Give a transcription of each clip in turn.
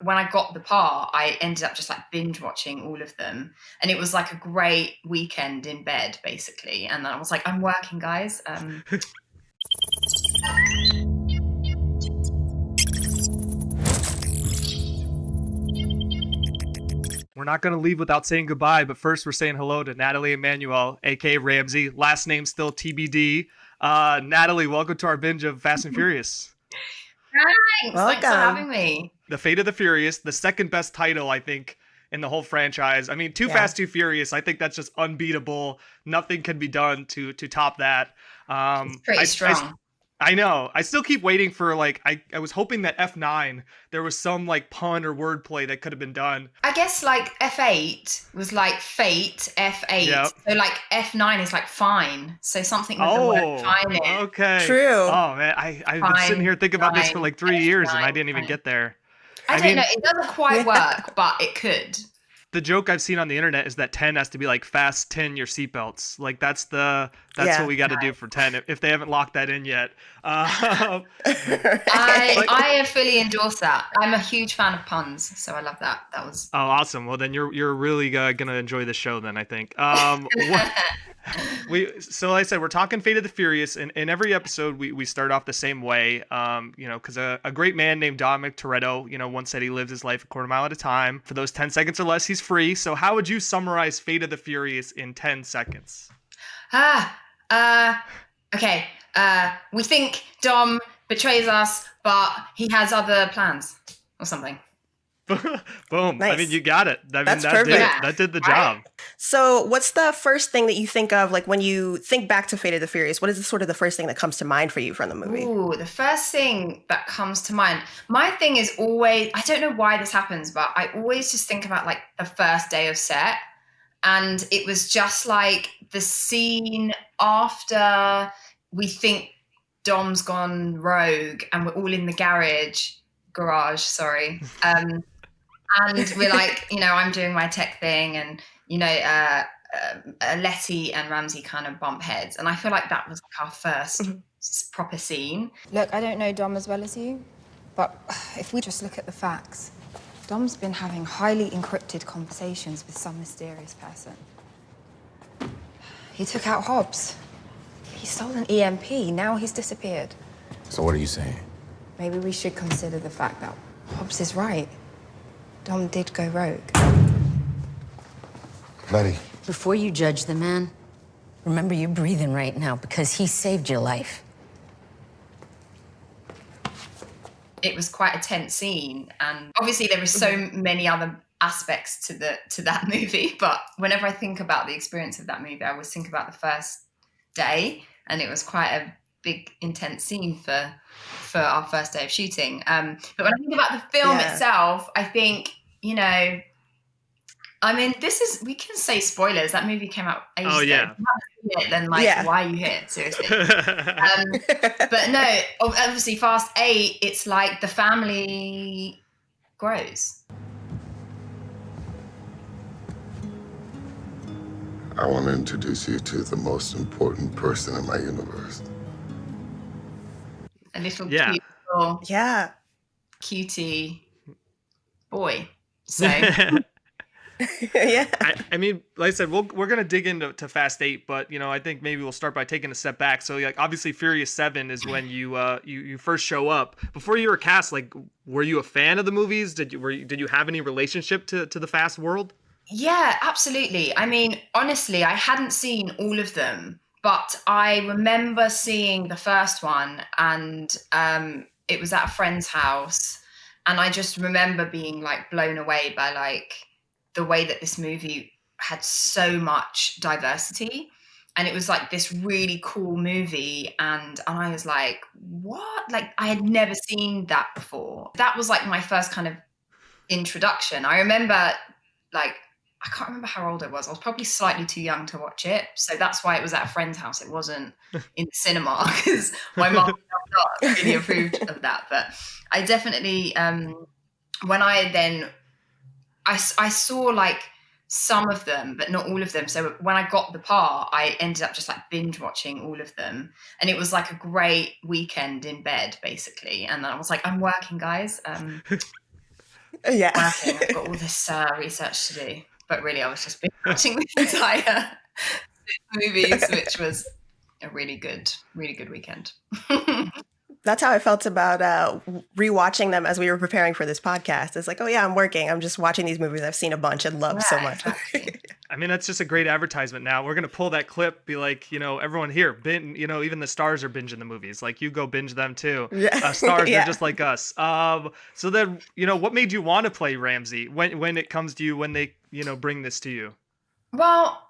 when I got the part, I ended up just like binge watching all of them. And it was like a great weekend in bed, basically. And then I was like, I'm working, guys. We're not going to leave without saying goodbye, but first we're saying hello to Nathalie Emmanuel, aka Ramsay. Last name still TBD. Nathalie, welcome to our binge of Fast and Furious. Thanks for having me. The Fate of the Furious, the second best title, I think, in the whole franchise. I mean, Too Fast, Too Furious, I think that's just unbeatable. Nothing can be done to top that. It's pretty strong. I know. I still keep waiting for, like, I was hoping that F9, there was some, like, pun or wordplay that could have been done. I guess, like, F8 was, like, fate, F8. Yep. So, like, F9 is, like, fine. So something with the word fine in. Okay. True. Oh, man. I've been sitting here thinking about this for, like, 3 years, and I didn't even get there. I don't know. It doesn't quite work, but it could. The joke I've seen on the internet is that 10 has to be like fast 10 your seatbelts. Like that's what we got to do for 10 if they haven't locked that in yet. I fully endorse that. I'm a huge fan of puns, so I love that. That was awesome. Well, then you're really gonna enjoy the show then, I think. So like I said, we're talking Fate of the Furious, and in every episode we start off the same way, because a great man named Dominic Toretto, once said he lives his life a quarter mile at a time. For those 10 seconds or less, he's free. So how would you summarize Fate of the Furious in 10 seconds? Okay. We think Dom betrays us, but he has other plans or something. Boom. Nice. I mean, you got it. That's perfect. That did the job. So what's the first thing that you think of, like when you think back to Fate of the Furious? What is sort of the first thing that comes to mind for you from the movie? Ooh, the first thing that comes to mind. My thing is always, I don't know why this happens, but I always just think about like the first day of set. And it was just like the scene after we think Dom's gone rogue and we're all in the garage, sorry. And we're like, I'm doing my tech thing, and Letty and Ramsay kind of bump heads, and I feel like that was like our first proper scene. Look, I don't know Dom as well as you, but if we just look at the facts, Dom's been having highly encrypted conversations with some mysterious person. He took out Hobbs. He stole an EMP. Now he's disappeared. So what are you saying? Maybe we should consider the fact that Hobbs is right. Dom did go rogue. Letty. Before you judge the man, remember you're breathing right now because he saved your life. It was quite a tense scene, and obviously there were so many other aspects to that movie, but whenever I think about the experience of that movie, I always think about the first day, and it was quite a big, intense scene for our first day of shooting. But when I think about the film itself, I think, we can say spoilers. That movie came out ages ago. If you haven't seen it, then why are you here? Seriously. But no, obviously Fast 8, it's like the family grows. I want to introduce you to the most important person in my universe. A little cute little cutie boy. So I mean, like I said, we're gonna dig into Fast 8, but I think maybe we'll start by taking a step back. So like obviously Furious 7 is when you first show up. Before you were cast, like were you a fan of the movies? Did you have any relationship to the Fast world? Yeah, absolutely. I mean, honestly, I hadn't seen all of them, but I remember seeing the first one, and it was at a friend's house, and I just remember being like blown away by like the way that this movie had so much diversity, and it was like this really cool movie, and I was like, what? Like I had never seen that before. That was like my first kind of introduction. I remember like, I can't remember how old I was. I was probably slightly too young to watch it. So that's why it was at a friend's house. It wasn't in the cinema because my mum not really approved of that. But I definitely, when I saw like some of them, but not all of them. So when I got the part, I ended up just like binge watching all of them. And it was like a great weekend in bed, basically. And then I was like, I'm working, guys. Yeah. working. I've got all this research to do. But really, I was just watching the entire movies, which was a really good weekend. That's how I felt about rewatching them as we were preparing for this podcast. It's like, oh yeah, I'm working. I'm just watching these movies I've seen a bunch and love so much. Exactly. I mean, that's just a great advertisement now. We're going to pull that clip, be like, everyone here, even the stars are binging the movies. Like, you go binge them too. Yeah. Stars, Yeah. they're just like us. So then, what made you want to play Ramsay when it comes to you, when they, bring this to you? Well,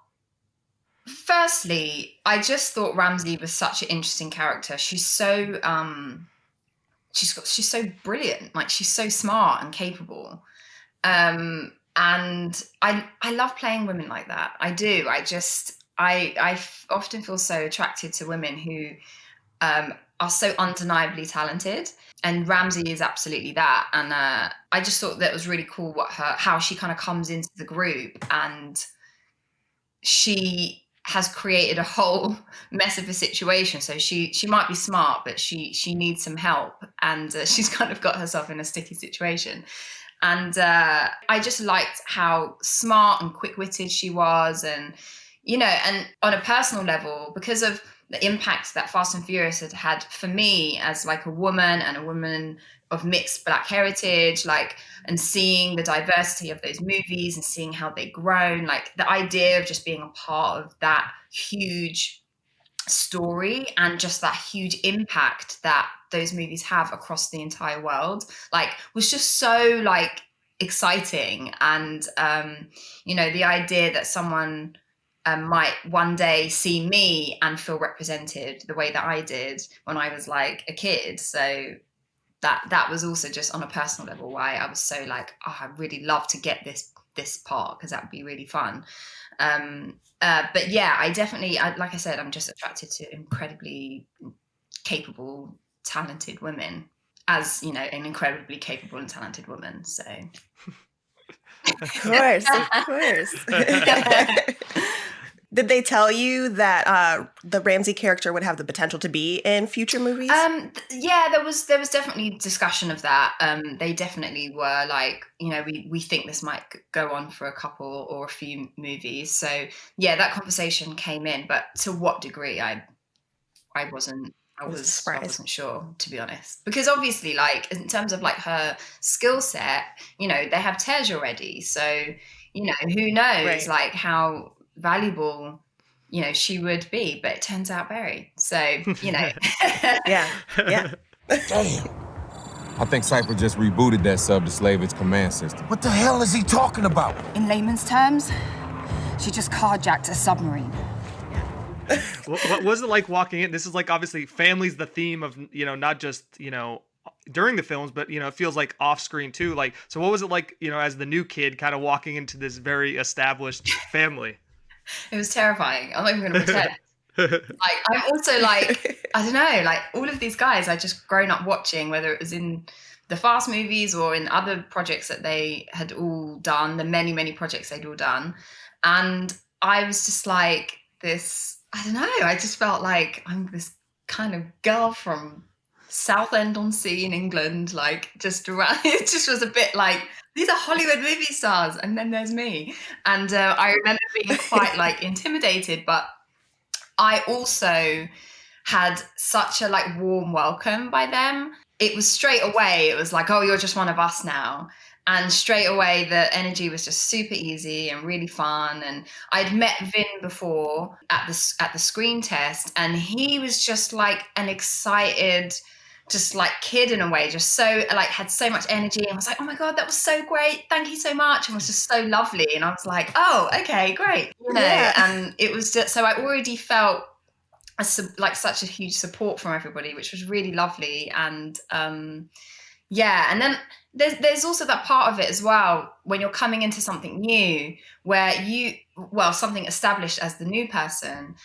firstly, I just thought Ramsay was such an interesting character. She's so she's so brilliant. Like, she's so smart and capable. And I love playing women like that. I do. I often feel so attracted to women who are so undeniably talented. And Ramsay is absolutely that. And I just thought that was really cool how she kind of comes into the group, and she has created a whole mess of a situation. So she might be smart, but she needs some help, and she's kind of got herself in a sticky situation. And I just liked how smart and quick-witted she was, and and on a personal level, because of the impact that Fast and Furious had had for me as like a woman, and a woman of mixed Black heritage, like, and seeing the diversity of those movies and seeing how they've grown, like the idea of just being a part of that huge story and just that huge impact that those movies have across the entire world, like, was just so like exciting. And the idea that someone might one day see me and feel represented the way that I did when I was like a kid. So that was also just on a personal level why I was so like, oh, I really love to get this part, because that would be really fun. But yeah, I definitely, like I said, I'm just attracted to incredibly capable, talented women, as an incredibly capable and talented woman. So, Of course. Did they tell you that the Ramsay character would have the potential to be in future movies? Yeah, there was definitely discussion of that. They definitely were like, we think this might go on for a couple or a few movies. So yeah, that conversation came in, but to what degree, I wasn't sure, to be honest, because obviously, like, in terms of like her skill set, they have Tej already, so who knows, Right. like, how valuable she would be, but it turns out very. So Yeah. Damn. I think Cipher just rebooted that sub to slave its command system. What the hell is he talking about? In layman's terms, she just carjacked a submarine. What was it like walking in? This is like, obviously, family's the theme of, not just, during the films, but, it feels like off screen too. Like, so what was it like, as the new kid kind of walking into this very established family? It was terrifying. I'm not even going to pretend. Like, I'm also like, I don't know, like, all of these guys I just grown up watching, whether it was in the Fast movies or in other projects that they had all done, the many, many projects they'd all done. And I was just like this, I don't know, I just felt like I'm this kind of girl from Southend-on-Sea in England, like, just around. It just was a bit like, these are Hollywood movie stars, and then there's me. And I remember being quite like intimidated, but I also had such a like warm welcome by them. It was straight away, it was like, oh, you're just one of us now. And straight away, the energy was just super easy and really fun. And I'd met Vin before at the screen test, and he was just like an excited, just like kid in a way, just so like had so much energy, and was like, oh my God, that was so great, thank you so much, and was just so lovely. And I was like, oh, okay, great, Yeah. And it was just, so I already felt like such a huge support from everybody, which was really lovely. And yeah, and then there's also that part of it as well, when you're coming into something new, where something established as the new person,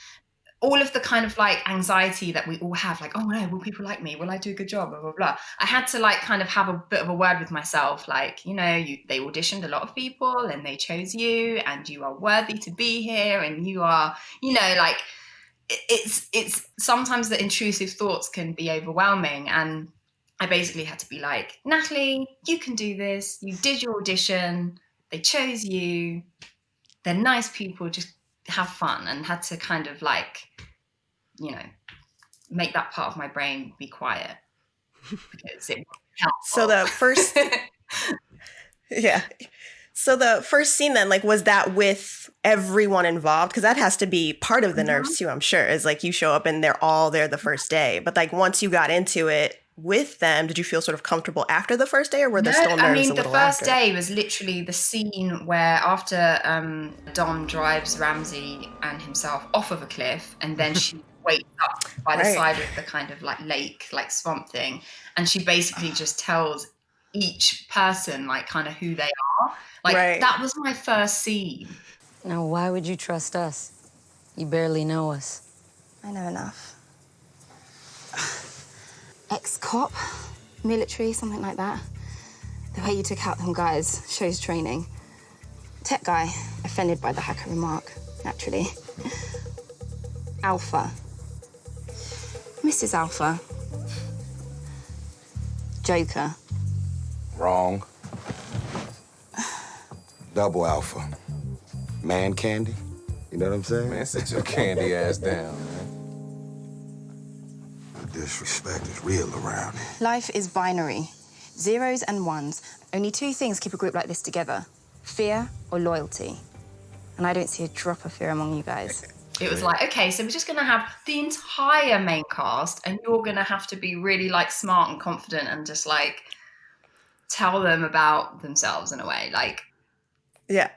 all of the kind of like anxiety that we all have, like, oh no, will people like me? Will I do a good job? Blah, blah, blah. I had to like kind of have a bit of a word with myself, like, they auditioned a lot of people and they chose you, and you are worthy to be here, and you are, like, it's sometimes the intrusive thoughts can be overwhelming. And I basically had to be like, Nathalie, you can do this. You did your audition. They chose you. They're nice people. Just have fun. And had to kind of like, you know, make that part of my brain be quiet. Because it So the first, yeah. So the first scene then, like, was that with everyone involved? Because that has to be part of the nerves too, I'm sure. Is like you show up and they're all there the first day. But like once you got into it with them, did you feel sort of comfortable after the first day, or were there still nerves I mean, a the little first after? day was literally the scene where after Dom drives Ramsay and himself off of a cliff, and then she wakes up by the side of the kind of like lake, like swamp thing, and she basically just tells each person like kind of who they are. Like that was my first scene. Now, why would you trust us? You barely know us. I know enough. Ex-cop, military, something like that. The way you took out them guys shows training. Tech guy, offended by the hacker remark, naturally. Alpha. Mrs. Alpha. Joker. Wrong. Double alpha. Man candy. You know what I'm saying? Man, sit your candy ass down, man. The disrespect is real around here. Life is binary. Zeros and ones. Only two things keep a group like this together. Fear or loyalty. And I don't see a drop of fear among you guys. It was like, okay, so we're just going to have the entire main cast and you're going to have to be really like smart and confident and just like tell them about themselves in a way. Like, yeah,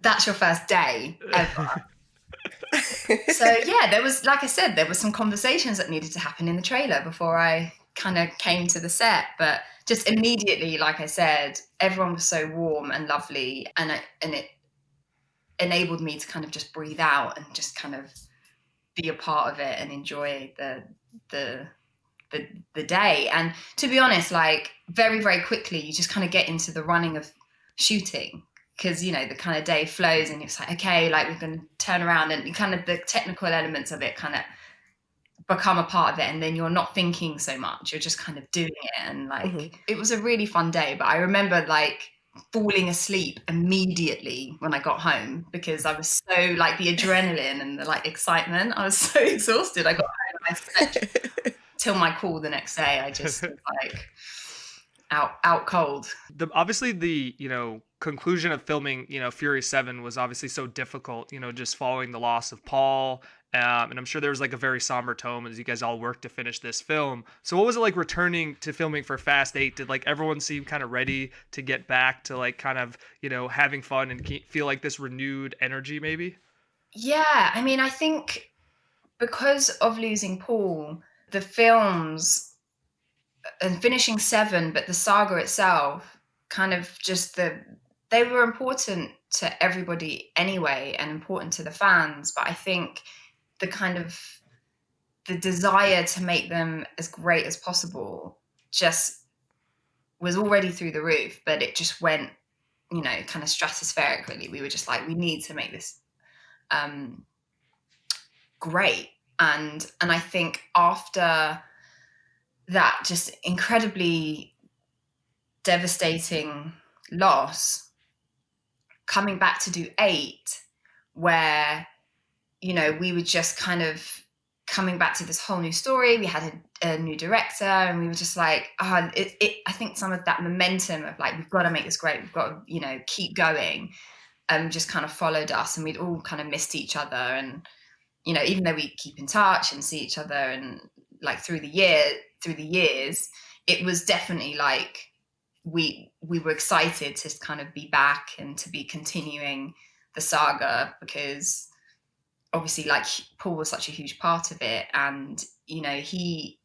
that's your first day ever. So yeah, there was, like I said, there were some conversations that needed to happen in the trailer before I kind of came to the set, but just immediately, like I said, everyone was so warm and lovely, and it enabled me to kind of just breathe out and just kind of be a part of it and enjoy the day. And to be honest, like very, very quickly, you just kind of get into the running of shooting because, you know, the kind of day flows and it's like, okay, like we're going to turn around and kind of the technical elements of it kind of become a part of it. And then you're not thinking so much, you're just kind of doing it. And like, it was a really fun day, but I remember like falling asleep immediately when I got home because I was so like the adrenaline and the like excitement. I was so exhausted. I got home and I slept till my call the next day. I just was like out cold. Obviously the, you know, conclusion of filming, you know, Fury 7 was obviously so difficult, you know, just following the loss of Paul. And I'm sure there was like a very somber tone as you guys all worked to finish this film. So what was it like returning to filming for Fast 8? Did like everyone seem kind of ready to get back to like kind of, you know, having fun and feel like this renewed energy maybe? Yeah, I mean, I think because of losing Paul, the films and finishing 7, but the saga itself kind of just they were important to everybody anyway and important to the fans. But I think the kind of the desire to make them as great as possible just was already through the roof, but it just went, you know, kind of stratospheric really. We were just like, we need to make this great. And I think after that just incredibly devastating loss, coming back to do 8, where, you know, we were just kind of coming back to this whole new story. We had a new director and we were just like, I think some of that momentum of like, we've got to make this great. We've got to, you know, keep going. Just kind of followed us and we'd all kind of missed each other. And, you know, even though we keep in touch and see each other and like through the years, it was definitely like we were excited to kind of be back and to be continuing the saga because obviously like Paul was such a huge part of it and, you know, he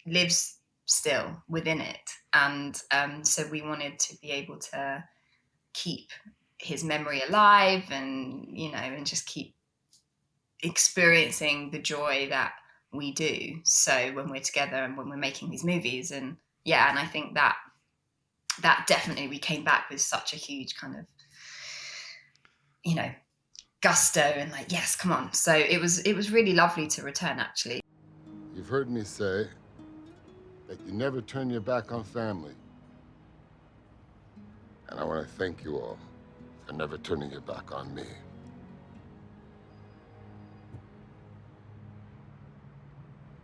lives still within it. And so we wanted to be able to keep his memory alive and, you know, and just keep experiencing the joy that we do. So when we're together and when we're making these movies and yeah, and I think that definitely we came back with such a huge kind of, you know, gusto and like, yes, come on. So it was really lovely to return actually. You've heard me say that you never turn your back on family. And I want to thank you all for never turning your back on me.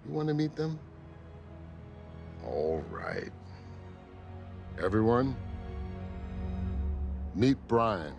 You want to meet them? All right. Everyone, meet Brian.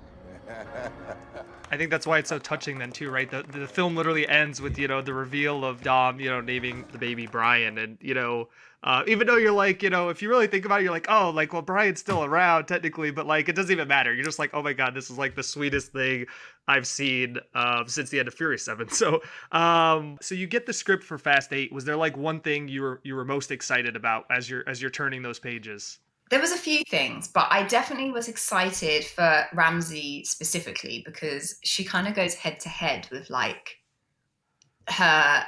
I think that's why it's so touching then too, right? The film literally ends with, the reveal of Dom, naming the baby Brian. And, even though you're like, if you really think about it, you're like, oh, like, well, Brian's still around technically, but like, it doesn't even matter. You're just like, oh my God, this is like the sweetest thing I've seen since the end of Furious 7. So, so you get the script for Fast 8. Was there like one thing you were most excited about as you're turning those pages? There was a few things, but I definitely was excited for Ramsay specifically because she kind of goes head to head with like her,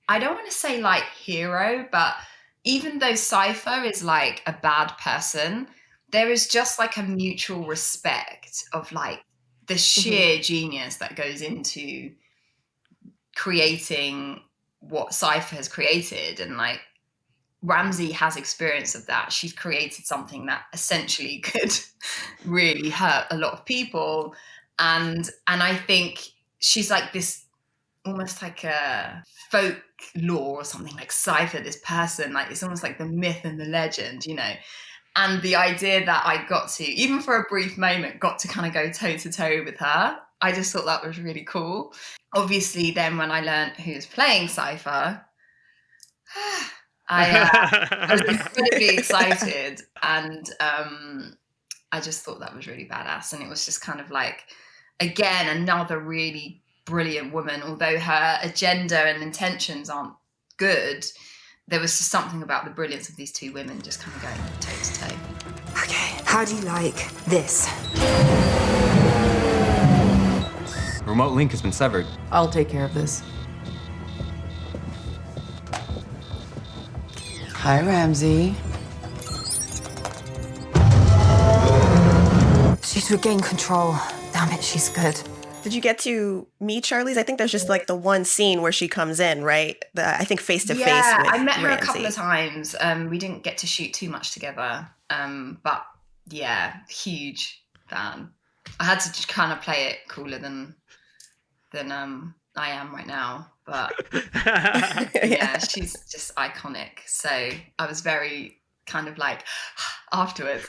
I don't want to say like hero, but even though Cipher is like a bad person, there is just like a mutual respect of like the sheer genius that goes into creating what Cipher has created. And like, Ramsay has experience of that. She's created something that essentially could really hurt a lot of people. And I think she's like this, almost like a folklore or something, like Cipher, this person, like it's almost like the myth and the legend, And the idea that I got to, even for a brief moment, got to kind of go toe to toe with her, I just thought that was really cool. Obviously, then when I learned who was playing Cipher, I was incredibly excited, and I just thought that was really badass. And it was just kind of like, again, another really brilliant woman. Although her agenda and intentions aren't good, there was just something about the brilliance of these two women just kind of going toe to toe. Okay, how do you like this? Remote link has been severed. I'll take care of this. Hi, Ramsay. She's regained control. Damn it, she's good. Did you get to meet Charlize? I think there's just like the one scene where she comes in, right? I think face to face. Yeah, with I met her Ramsay. a couple of times. We didn't get to shoot too much together. But yeah, huge fan. I had to just kind of play it cooler than I am right now. But yeah, she's just iconic. So I was very kind of like afterwards.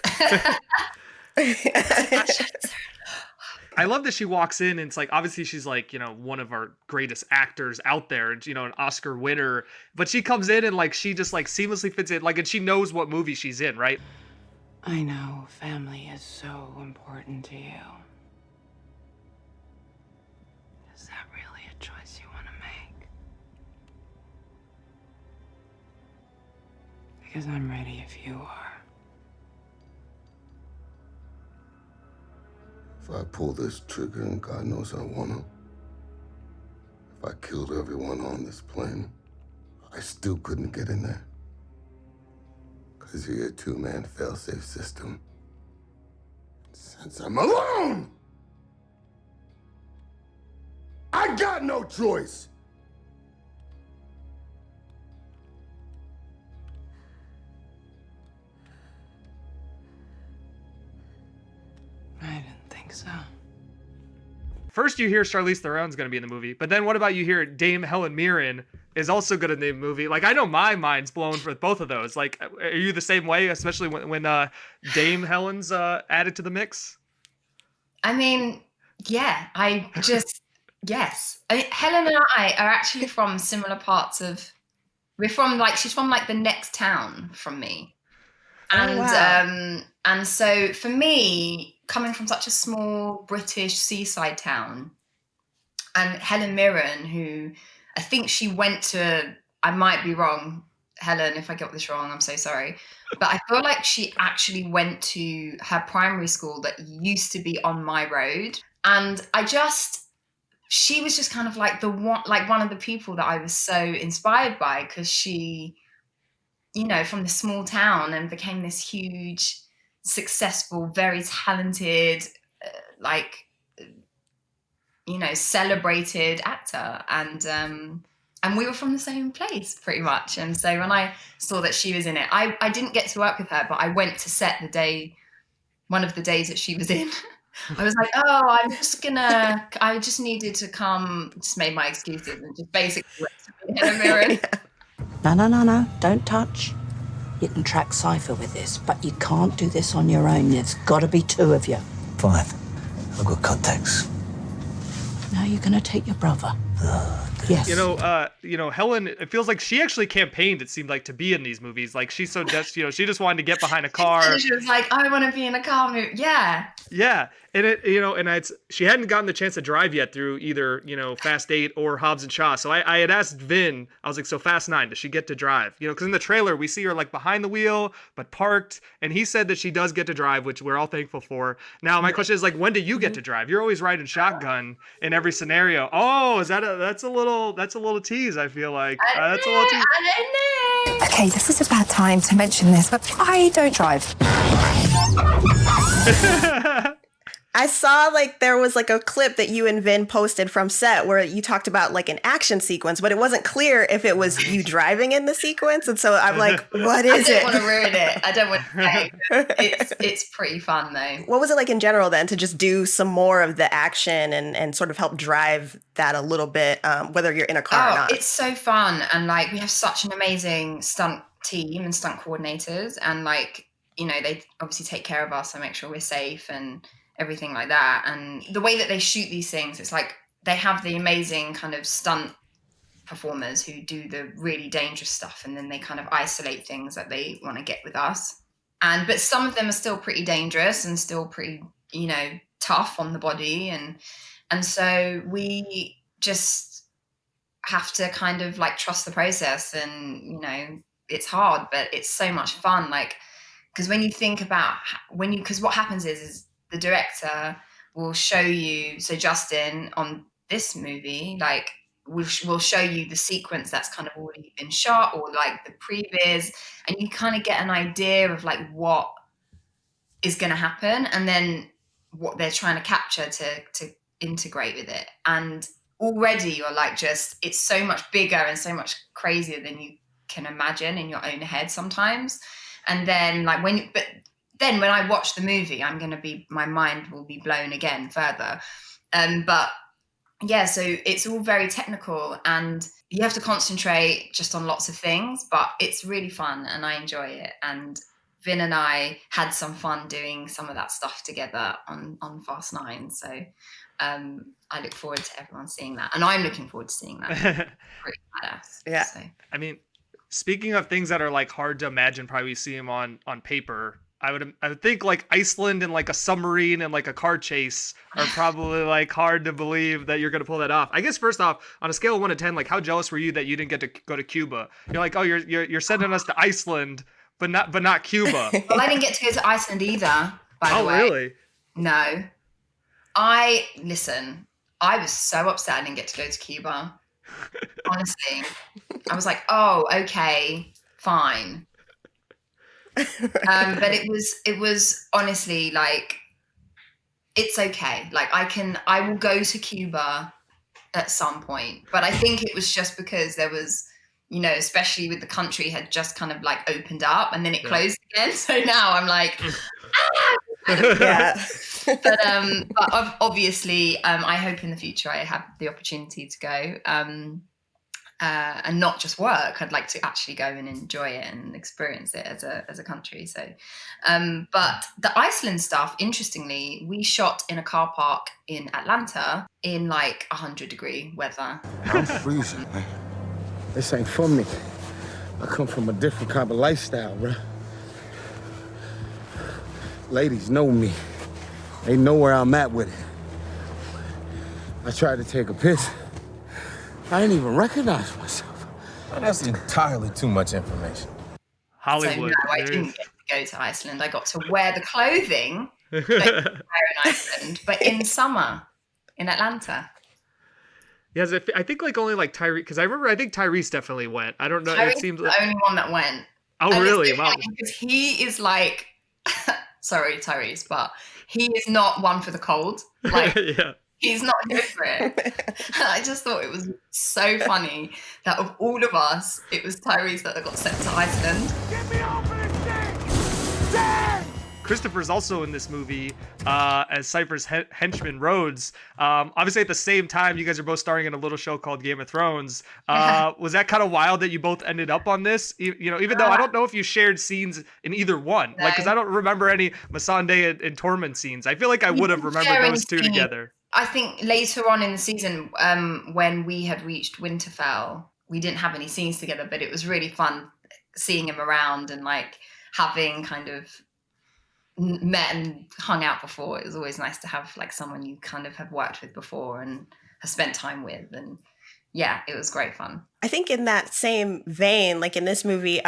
I love that she walks in and it's like, obviously she's like, one of our greatest actors out there, and, an Oscar winner, but she comes in and like, she just like seamlessly fits in, like, and she knows what movie she's in, right? I know family is so important to you. Is that really a choice you want to make? Because I'm ready if you are. If I pull this trigger, and God knows I wanna, if I killed everyone on this plane, I still couldn't get in there. Because you're a two-man fail-safe system. Since I'm alone, I got no choice. I didn't think so. First you hear Charlize Theron's going to be in the movie, but then what about you hear Dame Helen Mirren is also going to be in the movie? Like, I know my mind's blown for both of those. Like, are you the same way, especially when Dame Helen's added to the mix? I mean, yeah, yes. I mean, Helen and I are actually from similar parts of, she's from like the next town from me. And, wow. And so for me, coming from such a small British seaside town, and Helen Mirren, who I think she went to, I might be wrong, Helen, if I got this wrong, I'm so sorry. But I feel like she actually went to her primary school that used to be on my road. And she was just kind of like one of the people that I was so inspired by, because she, from the small town and became this huge, successful, very talented, celebrated actor. And and we were from the same place pretty much. And so when I saw that she was in it, I didn't get to work with her, but I went to set one of the days that she was in. I was like, oh, I just needed to come, just made my excuses and just basically went to in a mirror. No, don't touch. You can track Cipher with this, but you can't do this on your own. There's got to be two of you. Fine. I've got contacts. Now you're going to take your brother. Yes. Helen, it feels like she actually campaigned, it seemed like, to be in these movies. Like, she's so she just wanted to get behind a car. She was like, I want to be in a car movie. Yeah. Yeah. And she hadn't gotten the chance to drive yet through either, Fast 8 or Hobbs and Shaw. So I had asked Vin, I was like, so Fast 9, does she get to drive? Because in the trailer, we see her like behind the wheel, but parked. And he said that she does get to drive, which we're all thankful for. Now, my question is, like, when do you get to drive? You're always riding shotgun in every scenario. Oh, that's a little tease, I feel like. That's a little tease. I don't know. Okay, this is a bad time to mention this, but I don't drive. I saw like there was like a clip that you and Vin posted from set where you talked about like an action sequence, but it wasn't clear if it was you driving in the sequence. And so I'm like, what is it? I don't want to ruin it. I don't want to say. It's pretty fun though. What was it like in general then to just do some more of the action and sort of help drive that a little bit, whether you're in a car or not? It's so fun. And like we have such an amazing stunt team and stunt coordinators. And like, they obviously take care of us and make sure we're safe and everything like that. And the way that they shoot these things, it's like they have the amazing kind of stunt performers who do the really dangerous stuff, and then they kind of isolate things that they want to get with us. But some of them are still pretty dangerous and still pretty, tough on the body. And so we just have to kind of like trust the process. And, it's hard, but it's so much fun. Like, because when you think about because what happens is the director will show you, so Justin on this movie, like will show you the sequence that's kind of already been shot or like the previs, and you kind of get an idea of like what is going to happen and then what they're trying to capture to integrate with it. And already you're like, it's so much bigger and so much crazier than you can imagine in your own head sometimes. And then like then when I watch the movie, my mind will be blown again further. But yeah, so it's all very technical and you have to concentrate just on lots of things, but it's really fun and I enjoy it. And Vin and I had some fun doing some of that stuff together on Fast 9. So I look forward to everyone seeing that. And I'm looking forward to seeing that. Pretty badass. Yeah. So. I mean, speaking of things that are like hard to imagine, probably we see them on paper. I would think like Iceland and like a submarine and like a car chase are probably like hard to believe that you're going to pull that off. I guess first off, on a scale of 1 to 10, like how jealous were you that you didn't get to go to Cuba? You're like, oh, you're sending us to Iceland, but not Cuba. Well, I didn't get to go to Iceland either, by the way. Oh, really? No. I was so upset I didn't get to go to Cuba. Honestly. I was like, oh, okay, fine. But it was honestly like, it's okay. Like I will go to Cuba at some point, but I think it was just because there was, especially with the country had just kind of like opened up and then it closed again. So now I'm like, yeah. But obviously, I hope in the future I have the opportunity to go. And not just work. I'd like to actually go and enjoy it and experience it as a country. So, but the Iceland stuff, interestingly, we shot in a car park in Atlanta in like 100-degree weather. I'm freezing, man. This ain't for me. I come from a different kind of lifestyle, bro. Ladies know me. They know where I'm at with it. I tried to take a piss. I didn't even recognize myself. That's entirely too much information. Hollywood. So no, I didn't get to go to Iceland. I got to wear the clothing that you wear in Iceland, but in summer in Atlanta. Yes, I think like only like Tyrese, because I think Tyrese definitely went. I don't know. Tyrese It seems was the only one that went. Oh, and really? Wow. Because he is like, sorry, Tyrese, but he is not one for the cold. Like, yeah. He's not here for it. And I just thought it was so funny that of all of us, it was Tyrese that got sent to Iceland. Get me off of this thing! Dad! Christopher's also in this movie as Cipher's henchman Rhodes. Obviously, at the same time, you guys are both starring in a little show called Game of Thrones. Was that kind of wild that you both ended up on this? Even though I don't know if you shared scenes in either one, No. like because I don't remember any Missandei and Tormund scenes. I feel like I would have remembered those two together. I think later on in the season, when we had reached Winterfell, we didn't have any scenes together, but it was really fun seeing him around and like having kind of met and hung out before. It was always nice to have like someone you kind of have worked with before and have spent time with, and yeah, it was great fun. I think in that same vein, like in this movie,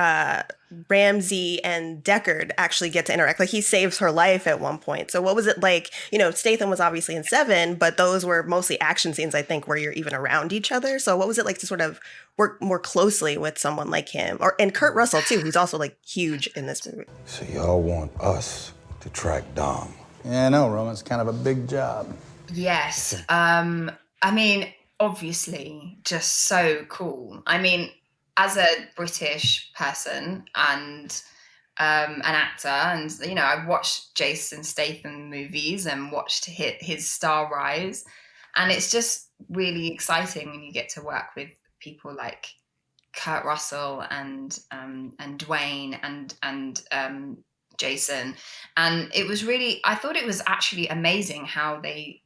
Ramsay and Deckard actually get to interact. Like he saves her life at one point. So what was it like? Statham was obviously in 7, but those were mostly action scenes, I think, where you're even around each other. So what was it like to sort of work more closely with someone like him? And Kurt Russell too, who's also like huge in this movie. So y'all want us to track Dom? Yeah, I know, Roman. It's kind of a big job. Yes. I mean, obviously, just so cool. I mean, as a British person and an actor, and I've watched Jason Statham movies and watched his star rise, and it's just really exciting when you get to work with people like Kurt Russell and Dwayne and Jason. And it was really, I thought it was actually amazing how they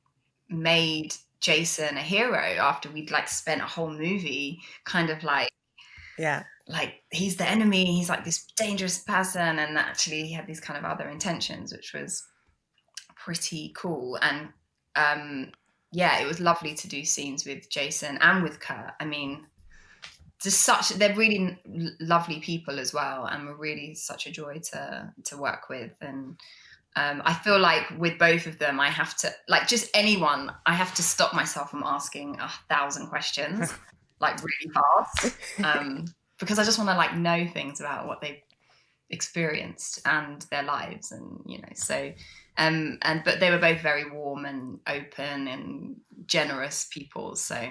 made Jason a hero after we'd like spent a whole movie kind of like, yeah, like he's the enemy, he's like this dangerous person, and actually he had these kind of other intentions, which was pretty cool. And yeah, it was lovely to do scenes with Jason and with Kurt. I mean, they're really lovely people as well, and were really such a joy to work with. And I feel like with both of them, I have to, like just anyone, I have to stop myself from asking 1,000 questions, like really fast, because I just want to like know things about what they've experienced and their lives, and so but they were both very warm and open and generous people, so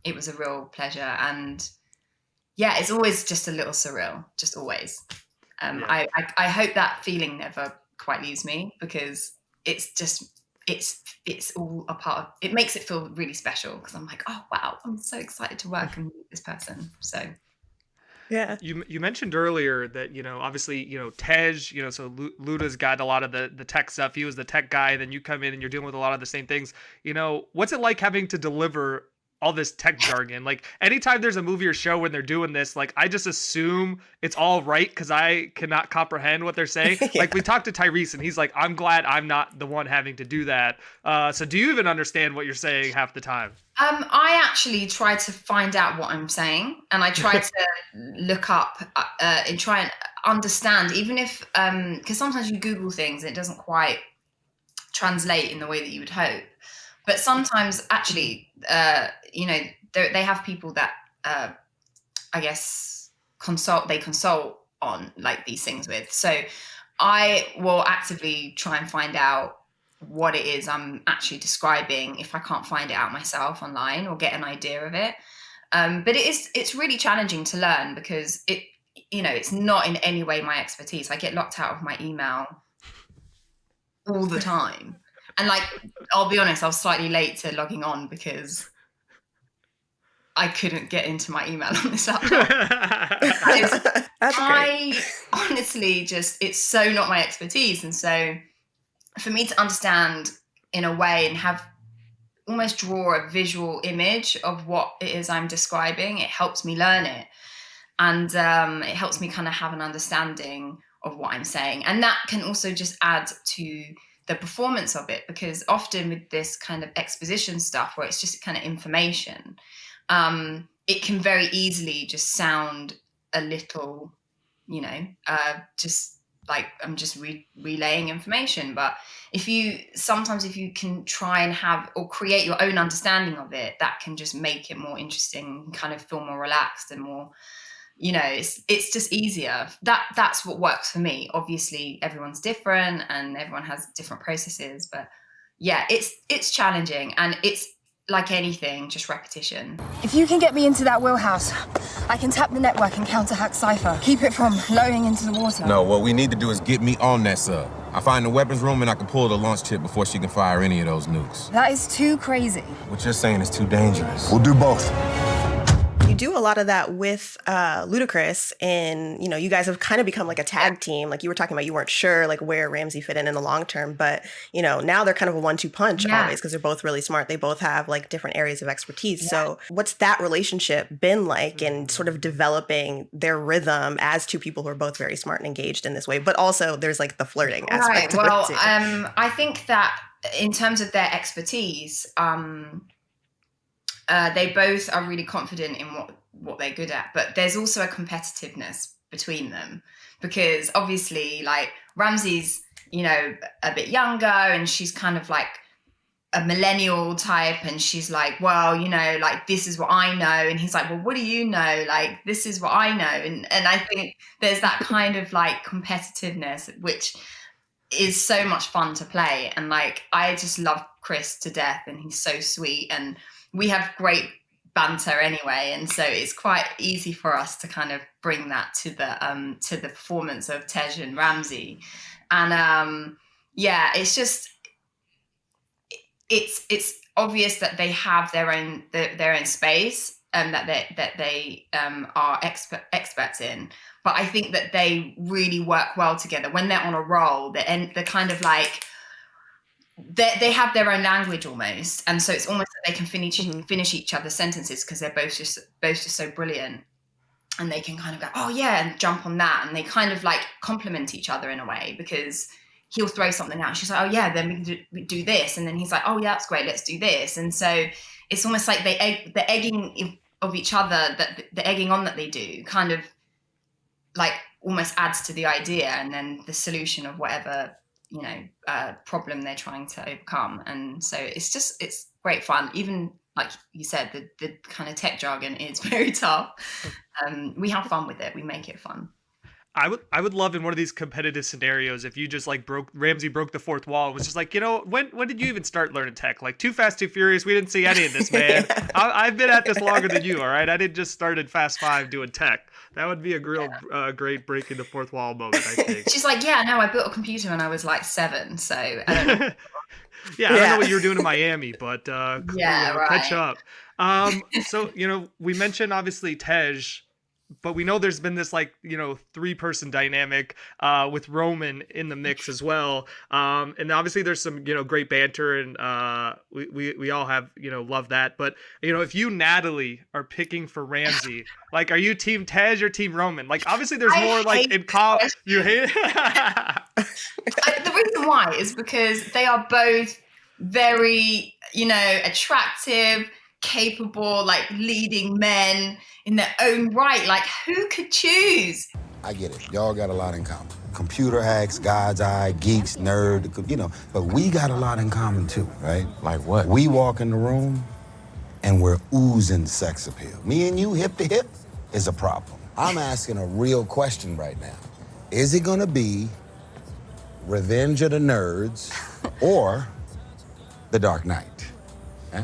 it was a real pleasure. And yeah, it's always just a little surreal, just always. I hope that feeling never quite leaves me, because it's all a part of it. Makes it feel really special, because I'm like, oh wow, I'm so excited to work and meet this person. So yeah, you mentioned earlier that obviously Tej, so Luda's got a lot of the tech stuff. He was the tech guy, then you come in and you're dealing with a lot of the same things. What's it like having to deliver all this tech jargon? Like anytime there's a movie or show when they're doing this, like I just assume it's all right because I cannot comprehend what they're saying. Yeah. Like we talked to Tyrese and he's like, I'm glad I'm not the one having to do that. So do you even understand what you're saying half the time? I actually try to find out what I'm saying, and I try to look up and try and understand, even if because sometimes you Google things and it doesn't quite translate in the way that you would hope. But sometimes, actually, they have people that I guess consult on like these things with. So I will actively try and find out what it is I'm actually describing if I can't find it out myself online or get an idea of it. But it's really challenging to learn, because it's not in any way my expertise. I get locked out of my email all the time. And like, I'll be honest, I was slightly late to logging on because I couldn't get into my email on this laptop. I honestly it's so not my expertise. And so for me to understand in a way and have almost draw a visual image of what it is I'm describing, it helps me learn it. And it helps me kind of have an understanding of what I'm saying. And that can also just add to the performance of it, because often with this kind of exposition stuff where it's just kind of information, it can very easily just sound a little, just like I'm just relaying information. But if you can try and have or create your own understanding of it, that can just make it more interesting, kind of feel more relaxed and more, it's just easier. That's what works for me. Obviously everyone's different and everyone has different processes, but yeah, it's challenging, and it's like anything, just repetition. If you can get me into that wheelhouse, I can tap the network and counter-hack Cipher. Keep it from lowering into the water. No, what we need to do is get me on that sub. I find the weapons room and I can pull the launch chip before she can fire any of those nukes. That is too crazy. What you're saying is too dangerous. We'll do both. You do a lot of that with Ludacris, and you know, you guys have kind of become like a tag team. Like you were talking about, you weren't sure like where Ramsay fit in the long term, but you know, now they're kind of a 1-2 punch always, because they're both really smart. They both have like different areas of expertise. Yeah. So what's that relationship been like in sort of developing their rhythm as two people who are both very smart and engaged in this way, but also there's like the flirting aspect of it too. I think that in terms of their expertise, they both are really confident in what they're good at, but there's also a competitiveness between them, because obviously like Ramsay's, you know, a bit younger and she's kind of like a millennial type, and she's like, well, you know, like this is what I know, and he's like, well, what do you know? Like this is what I know, and I think there's that kind of like competitiveness which is so much fun to play, and like I just love Chris to death, and he's so sweet, and we have great banter anyway, and so it's quite easy for us to kind of bring that to the performance of Tej and Ramsay, and yeah, it's just it's obvious that they have their own space, and that they are experts in. But I think that they really work well together when they're on a roll. They're kind of like they have their own language almost, and so it's almost like they can finish each other's sentences, because they're both just so brilliant, and they can kind of go, oh yeah, and jump on that, and they kind of like complement each other in a way, because he'll throw something out, she's like, oh yeah, then we do this, and then he's like, oh yeah, that's great, let's do this, and so it's almost like the egging of each other, that the egging on that they do kind of like almost adds to the idea, and then the solution of whatever, you know, problem they're trying to overcome. And so it's great fun. Even like you said, the kind of tech jargon is very tough. We have fun with it. We make it fun. I would love in one of these competitive scenarios if you just like Ramsay broke the fourth wall and was just like, you know, when did you even start learning tech? Like Too Fast, Too Furious, we didn't see any of this, man. I've been at this longer than you, all right? I didn't just start in Fast 5 doing tech. That would be a real great breaking the fourth wall moment, I think. She's like, yeah, no, I built a computer when I was like 7, so I don't know. Yeah, I don't know what you were doing in Miami, but yeah, right. Catch up. So, you know, we mentioned obviously Tej, but we know there's been this like, you know, 3-person dynamic with Roman in the mix as well. And obviously there's some, you know, great banter, and we all have, you know, love that. But, you know, if you, Nathalie, are picking for Ramsay, like, are you team Tej or team Roman? Like, obviously there's more like in you hate it? The reason why is because they are both very, you know, attractive, capable, like leading men in their own right. Like, who could choose? I get it. Y'all got a lot in common. Computer hacks, God's eye, geeks, nerd, you know. But we got a lot in common too, right? Like what? We walk in the room and we're oozing sex appeal. Me and you hip to hip is a problem. I'm asking a real question right now. Is it gonna be Revenge of the Nerds or The Dark Knight? Huh?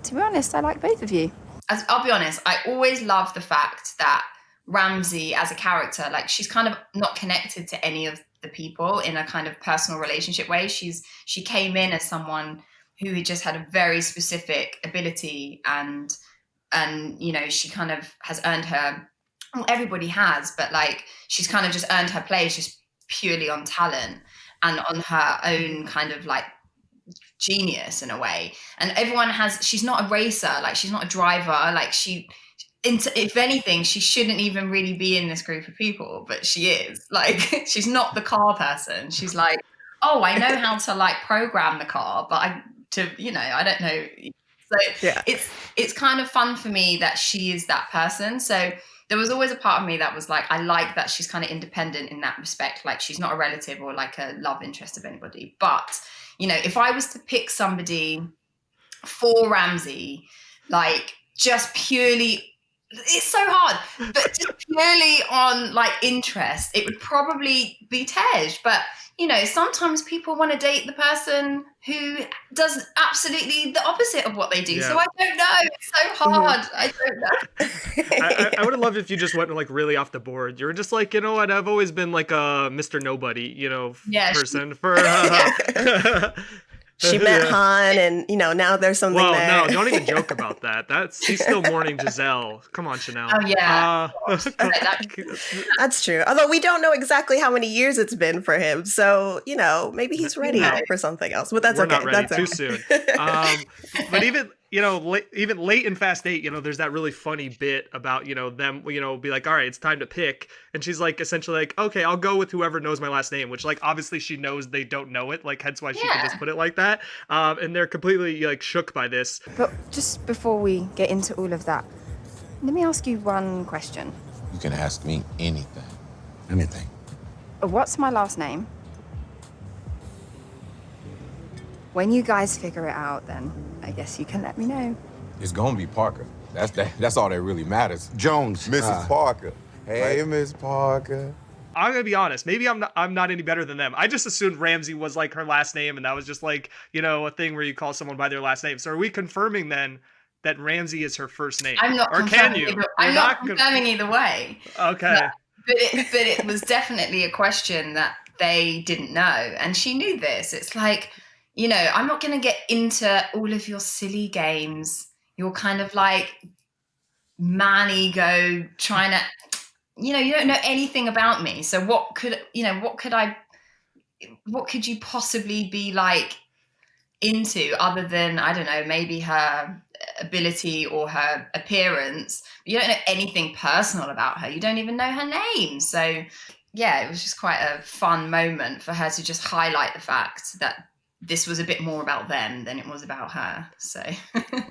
To be honest, I like both of you. I'll be honest, I always love the fact that Ramsay as a character, like she's kind of not connected to any of the people in a kind of personal relationship way. She came in as someone who had just had a very specific ability, and you know, she kind of has earned her, well, everybody has, but like she's kind of just earned her place just purely on talent and on her own kind of like genius in a way. And everyone she's not a racer, like she's not a driver, like if anything, she shouldn't even really be in this group of people, but she is. Like, she's not the car person. She's like, oh, I know how to like program the car, but I don't know. So yeah. It's kind of fun for me that she is that person. So there was always a part of me that was like, I like that she's kind of independent in that respect. Like, she's not a relative or like a love interest of anybody. But, you know, if I was to pick somebody for Ramsay, like just purely It's so hard, but just purely on like interest, it would probably be Tej. But you know, sometimes people want to date the person who does absolutely the opposite of what they do. Yeah. So I don't know. It's so hard. I don't know. I would have loved if you just went like really off the board. You were just like, you know what? I've always been like a Mr. Nobody, you know, person for. She met Han, and you know now there's something there. No, don't even joke about that. He's still mourning Giselle. Come on, Chanelle. Oh yeah, that's true. Although we don't know exactly how many years it's been for him, so you know maybe he's ready for something else. But that's We're okay. Not ready. That's Too okay. soon. But even. You know, even late in Fast 8, you know, there's that really funny bit about, you know, them, you know, be like, all right, it's time to pick. And she's like, essentially like, okay, I'll go with whoever knows my last name, which like, obviously she knows they don't know it. Like, hence why she can just put it like that. And they're completely like shook by this. But just before we get into all of that, let me ask you one question. You can ask me anything. Anything. What's my last name? When you guys figure it out, then I guess you can let me know. It's gonna be Parker. That's all that really matters. Jones. Mrs. Parker. Hey, Miss Parker. I'm gonna be honest. Maybe I'm not any better than them. I just assumed Ramsay was like her last name, and that was just like, you know, a thing where you call someone by their last name. So are we confirming then that Ramsay is her first name? I'm not. Or can you? I'm not confirming either way. Okay. But it was definitely a question that they didn't know, and she knew this. It's like, you know, I'm not going to get into all of your silly games. You're kind of like man ego trying to, you know, you don't know anything about me. So what could you possibly be like into other than, I don't know, maybe her ability or her appearance? You don't know anything personal about her. You don't even know her name. So yeah, it was just quite a fun moment for her to just highlight the fact that this was a bit more about them than it was about her. So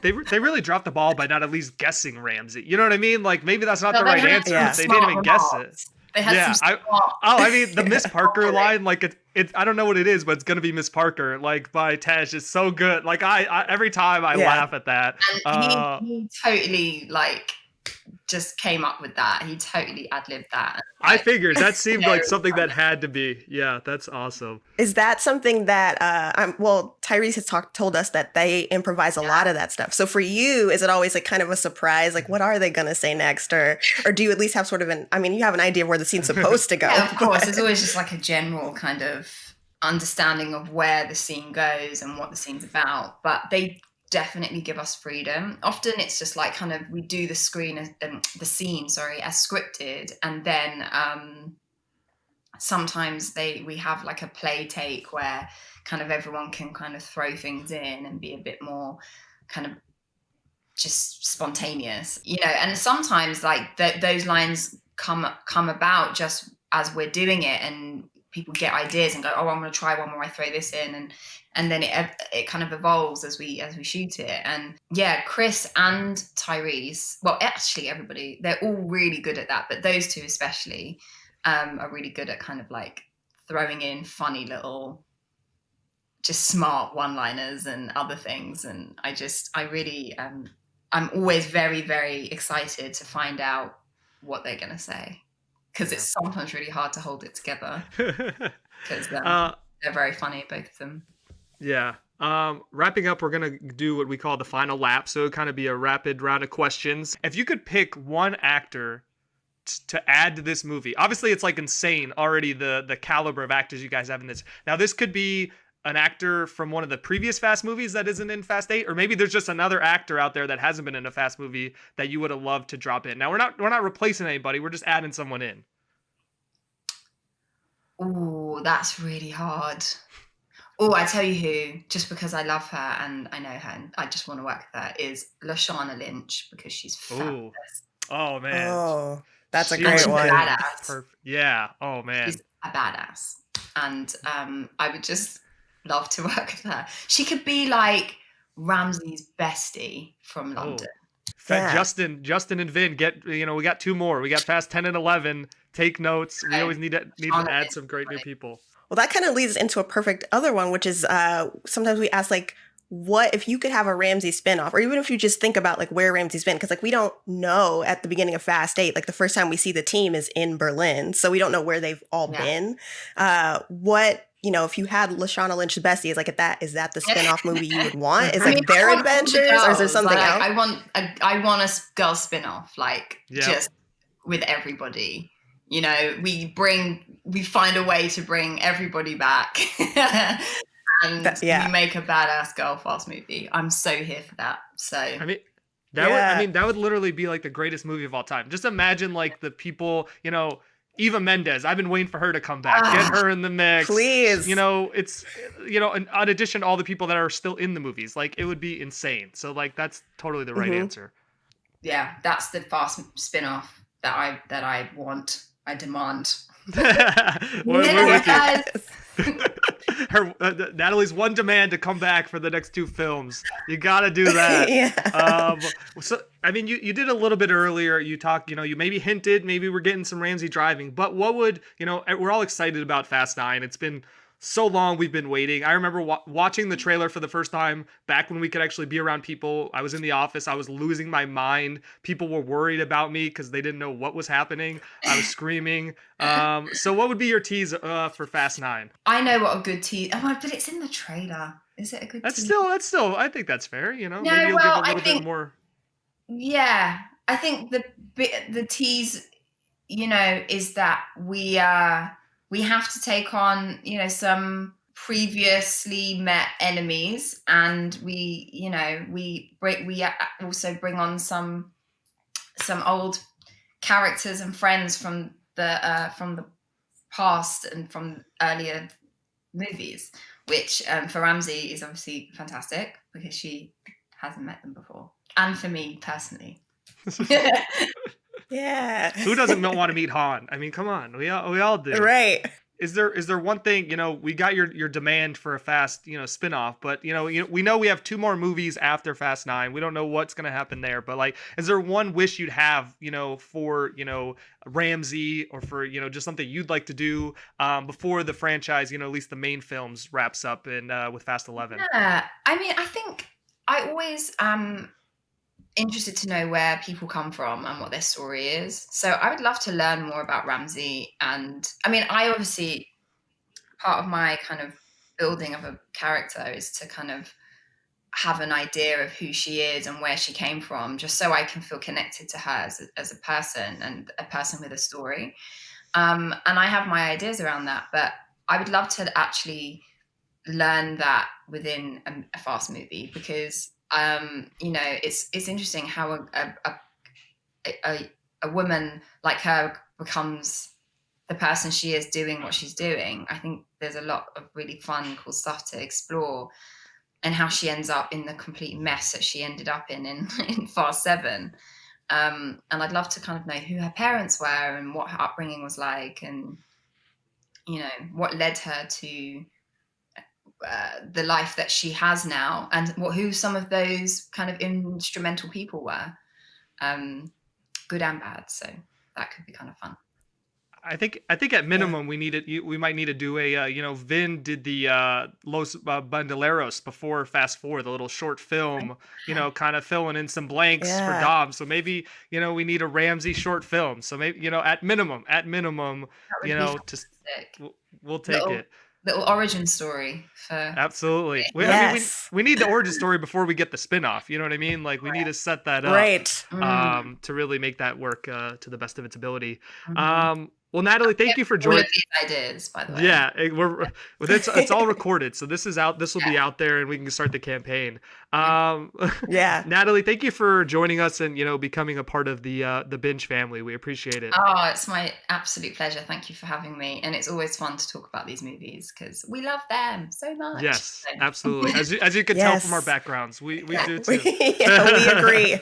they really dropped the ball by not at least guessing Ramsay. You know what I mean? Like maybe that's not the right answer. But they didn't even guess it. They had some I mean the Miss Parker line, like it I don't know what it is, but it's gonna be Miss Parker, like by Tej, is so good. Like I every time I laugh at that. And he totally like just came up with that. He totally ad-libbed that. I figured that seemed like something that had to be. Yeah, that's awesome. Is that something that Tyrese has told us that they improvise a lot of that stuff. So for you, is it always like kind of a surprise? Like, what are they gonna say next, or do you at least have sort of you have an idea of where the scene's supposed to go? Yeah, of course. There's always just like a general kind of understanding of where the scene goes and what the scene's about. But they definitely give us freedom. Often it's just like kind of we do the scene as scripted, and then sometimes we have like a play take where kind of everyone can kind of throw things in and be a bit more kind of just spontaneous, you know. And sometimes like those lines come about just as we're doing it, and people get ideas and go, oh, I'm going to try one more, I throw this in, and then it kind of evolves as we shoot it. And yeah, Chris and Tyrese, well, actually everybody, they're all really good at that, but those two especially are really good at kind of like throwing in funny little, just smart one-liners and other things. And I really, I'm always very, very excited to find out what they're going to say, because it's sometimes really hard to hold it together because they're very funny, both of them. Yeah. Wrapping up, we're going to do what we call the final lap. So it'll kind of be a rapid round of questions. If you could pick one actor to add to this movie, obviously it's like insane already the caliber of actors you guys have in this. Now this could be an actor from one of the previous Fast movies that isn't in Fast 8, or maybe there's just another actor out there that hasn't been in a Fast movie that you would have loved to drop in. Now we're not replacing anybody. We're just adding someone in. Oh, that's really hard. Oh, I tell you who, just because I love her and I know her and I just want to work with her, is Lashana Lynch, because she's fabulous. Oh man. Oh, that's a great one. Badass. Perfect. Yeah. Oh man. She's a badass. And I would just love to work with her. She could be like Ramsay's bestie from London. Yeah. Justin and Vin, we got two more. We got Fast 10 and 11. Take notes. We always need to add some great new people. Well, that kind of leads into a perfect other one, which is sometimes we ask, like, what if you could have a Ramsay spinoff, or even if you just think about like where Ramsay's been, because like we don't know at the beginning of Fast 8, like the first time we see the team is in Berlin, so we don't know where they've all been. What, you know, if you had Lashana Lynch's bestie, is that the spinoff movie you would want? Is like their adventures, or is there something else? I want a girl spinoff, like just with everybody. You know, we find a way to bring everybody back. And we make a badass girl fast movie. I'm so here for that. So I mean, that would literally be like the greatest movie of all time. Just imagine like the people, you know, Eva Mendes. I've been waiting for her to come back. Get her in the mix, please. You know, it's, you know, in addition to all the people that are still in the movies, like it would be insane. So like that's totally the right answer. Yeah, that's the fast spin-off that I want. I demand. We're with you. Nathalie's one demand to come back for the next 2 films. You gotta do that. So I mean, you did a little bit earlier. You talked, you know, you maybe hinted maybe we're getting some Ramsay driving, but what would, you know, we're all excited about Fast 9. It's been so long we've been waiting. I remember watching the trailer for the first time back when we could actually be around people. I was in the office. I was losing my mind. People were worried about me because they didn't know what was happening. I was screaming. So what would be your tease for Fast 9? I know what a good tease. Oh, but it's in the trailer. Is it a good tease? That's still. I think that's fair. You know, no, maybe you'll give a little bit more. Yeah, I think the tease, you know, is that we have to take on, you know, some previously met enemies, and we also bring on some old characters and friends from the past and from earlier movies, which for Ramsay is obviously fantastic because she hasn't met them before, and for me personally. Yeah. Who doesn't want to meet Han? I mean, come on, we all do. Right. Is there one thing, you know, we got your demand for a Fast, you know, spinoff, but you know we know we have 2 more movies after Fast 9. We don't know what's gonna happen there, but like, is there one wish you'd have, you know, for, you know, Ramsay, or for, you know, just something you'd like to do before the franchise, you know, at least the main films wraps up with Fast 11? Yeah, I mean, I think I always interested to know where people come from and what their story is. So I would love to learn more about Ramsay. And I mean, I obviously, part of my kind of building of a character is to kind of have an idea of who she is and where she came from, just so I can feel connected to her as a person and a person with a story. And I have my ideas around that, but I would love to actually learn that within a Fast movie, because you know, it's interesting how a woman like her becomes the person she is doing what she's doing. I think there's a lot of really fun, cool stuff to explore, and how she ends up in the complete mess that she ended up in Fast 7. And I'd love to kind of know who her parents were and what her upbringing was like, and, you know, what led her to the life that she has now, and who some of those kind of instrumental people were, good and bad. So that could be kind of fun. I think at minimum we might need to do a you know, Vin did the Los Bandoleros before Fast 4, the little short film, you know, kind of filling in some blanks for Dom. So maybe, you know, we need a Ramsay short film. So maybe, you know, at minimum, you know, we'll take it. Little origin story for absolutely. Yes. I mean, we need the origin story before we get the spinoff. You know what I mean? Like we need to set that up, right? To really make that work to the best of its ability. Well, Nathalie, thank you for joining. All of these ideas, by the way. Yeah, it's all recorded, so this is out. This will be out there, and we can start the campaign. Yeah, Nathalie, thank you for joining us and, you know, becoming a part of the Binge family. We appreciate it. Oh, it's my absolute pleasure. Thank you for having me, and it's always fun to talk about these movies because we love them so much. Yes, absolutely. As you can tell from our backgrounds, we do too. Yeah, we agree.